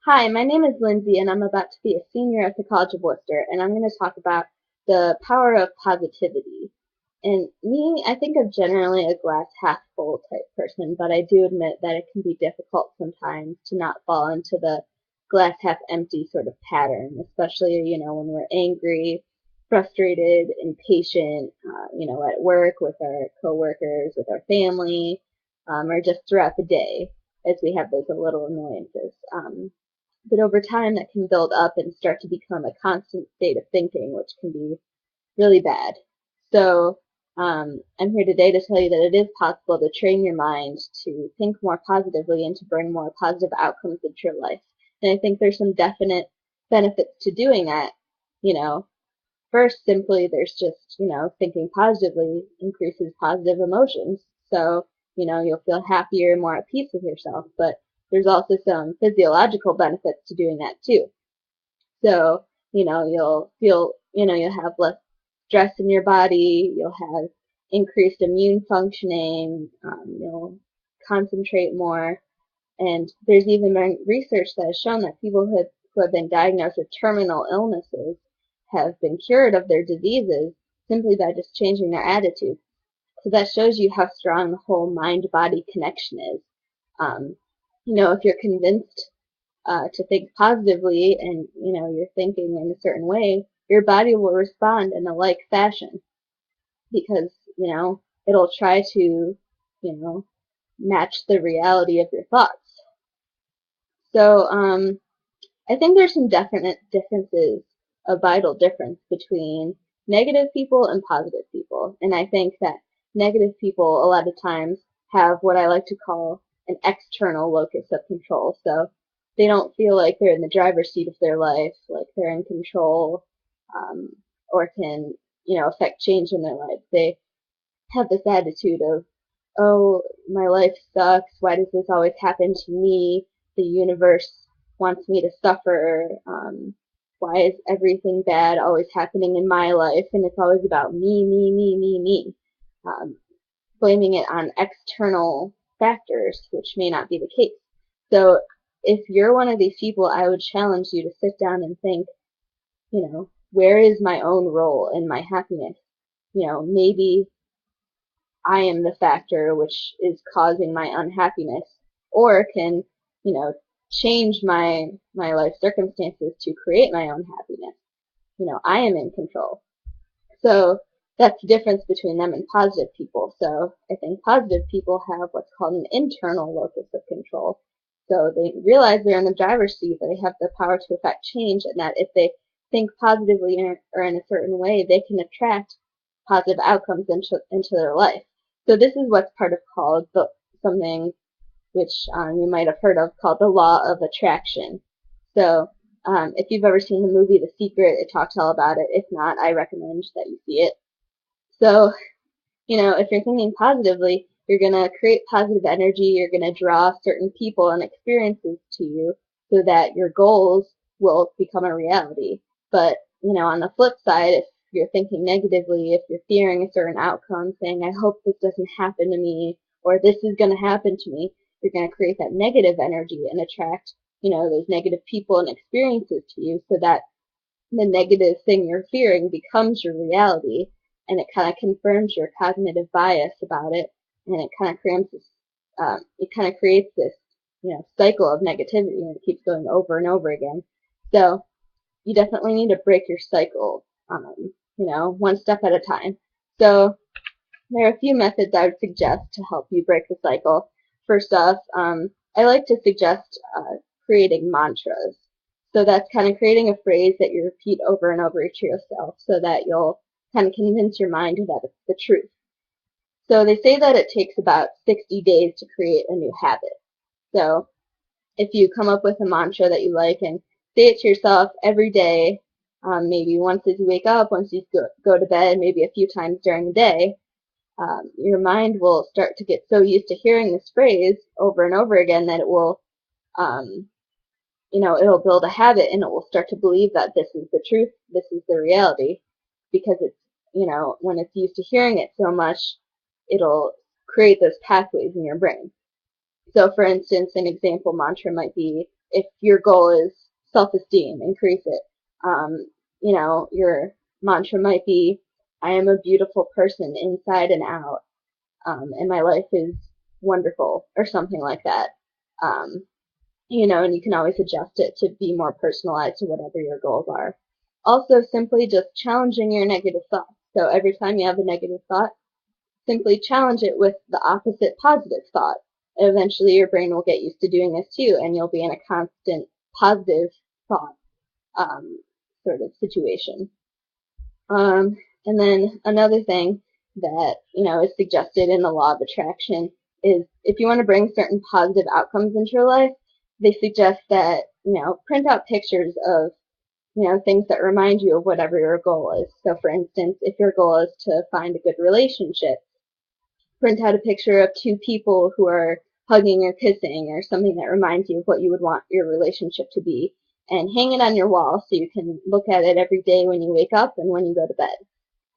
Hi, my name is Lindsay, and I'm about to be a senior at the College of Worcester, and I'm going to talk about the power of positivity. And me, I think of generally a glass half full type person, but I do admit that it can be difficult sometimes to not fall into the glass half empty sort of pattern, especially, when we're angry, frustrated, impatient, at work with our coworkers, with our family, or just throughout the day as we have those little annoyances. But over time, that can build up and start to become a constant state of thinking, which can be really bad. So, I'm here today to tell you that it is possible to train your mind to think more positively and to bring more positive outcomes into your life. And I think there's some definite benefits to doing that. You know, First, simply, there's just, thinking positively increases positive emotions. So, you'll feel happier and more at peace with yourself. But there's also some physiological benefits to doing that too. So, you'll have less stress in your body, you'll have increased immune functioning, you'll concentrate more, and there's even been research that has shown that people who have been diagnosed with terminal illnesses have been cured of their diseases simply by just changing their attitude. So that shows you how strong the whole mind-body connection is. Um, if you're convinced to think positively and you're thinking in a certain way, your body will respond in a like fashion because it'll try to match the reality of your thoughts. So I think there's some definite differences, a vital difference between negative people and positive people. And I think that negative people a lot of times have what I like to call an external locus of control. So they don't feel like they're in the driver's seat of their life, like they're in control, um, or can, affect change in their life. They have this attitude of, oh, my life sucks. Why does this always happen to me? The universe wants me to suffer. Why is everything bad always happening in my life? And it's always about me, me, me, me, me. Um, Blaming it on external factors, which may not be the case. So if you're one of these people, I would challenge you to sit down and think, where is my own role in my happiness? Maybe I am the factor which is causing my unhappiness, or can, you know, change my life circumstances to create my own happiness. I am in control. So that's the difference between them and positive people. So I think positive people have what's called an internal locus of control. So they realize they're in the driver's seat, that they have the power to affect change, and that if they think positively or in a certain way, they can attract positive outcomes into their life. So this is what's part of called something which you might have heard of called the law of attraction. So if you've ever seen the movie The Secret, it talks all about it. If not, I recommend that you see it. So, if you're thinking positively, you're going to create positive energy, you're going to draw certain people and experiences to you so that your goals will become a reality. But, on the flip side, if you're thinking negatively, if you're fearing a certain outcome, saying, I hope this doesn't happen to me, or this is going to happen to me, you're going to create that negative energy and attract, those negative people and experiences to you so that the negative thing you're fearing becomes your reality, and it kind of confirms your cognitive bias about it, and it kind of creates this cycle of negativity, and it keeps going over and over again. So you definitely need to break your cycle, one step at a time. So there are a few methods I would suggest to help you break the cycle. First off, I like to suggest creating mantras. So that's kind of creating a phrase that you repeat over and over to yourself so that you'll kind of convince your mind that it's the truth. So they say that it takes about 60 days to create a new habit. So if you come up with a mantra that you like and say it to yourself every day, maybe once as you wake up, once you go to bed, maybe a few times during the day, your mind will start to get so used to hearing this phrase over and over again that it will, um, it'll build a habit, and it will start to believe that this is the truth, this is the reality, because it's, when it's used to hearing it so much, it'll create those pathways in your brain. So for instance, an example mantra might be, if your goal is self-esteem, increase it. Your mantra might be, I am a beautiful person inside and out, and my life is wonderful, or something like that. Um, and you can always adjust it to be more personalized to whatever your goals are. Also, simply just challenging your negative thoughts. So every time you have a negative thought, simply challenge it with the opposite positive thought. Eventually, your brain will get used to doing this too, and you'll be in a constant positive thought sort of situation. And then another thing that is suggested in the law of attraction is if you want to bring certain positive outcomes into your life, they suggest that print out pictures of things that remind you of whatever your goal is. So, for instance, if your goal is to find a good relationship, print out a picture of two people who are hugging or kissing or something that reminds you of what you would want your relationship to be, and hang it on your wall so you can look at it every day when you wake up and when you go to bed.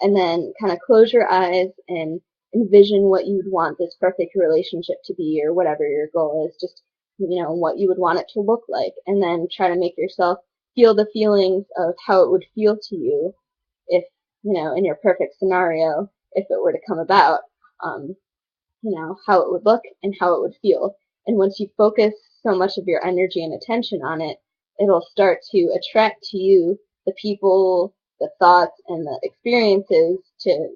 And then kind of close your eyes and envision what you would want this perfect relationship to be, or whatever your goal is, just what you would want it to look like, and then try to make yourself feel the feelings of how it would feel to you if in your perfect scenario, if it were to come about, um, how it would look and how it would feel. And once you focus so much of your energy and attention on it, it'll start to attract to you the people, the thoughts, and the experiences to,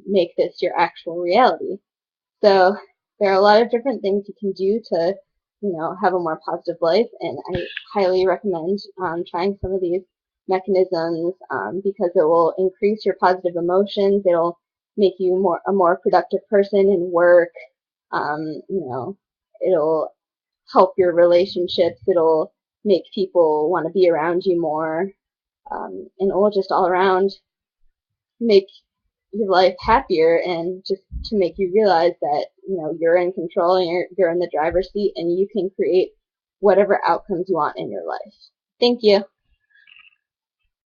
make this your actual reality. So there are a lot of different things you can do to, have a more positive life, and I highly recommend trying some of these mechanisms because it will increase your positive emotions. It'll make you a more productive person in work. It'll help your relationships. It'll make people want to be around you more, and it will just all around make your life happier, and just to make you realize that you're in control and you're in the driver's seat, and you can create whatever outcomes you want in your life. Thank you.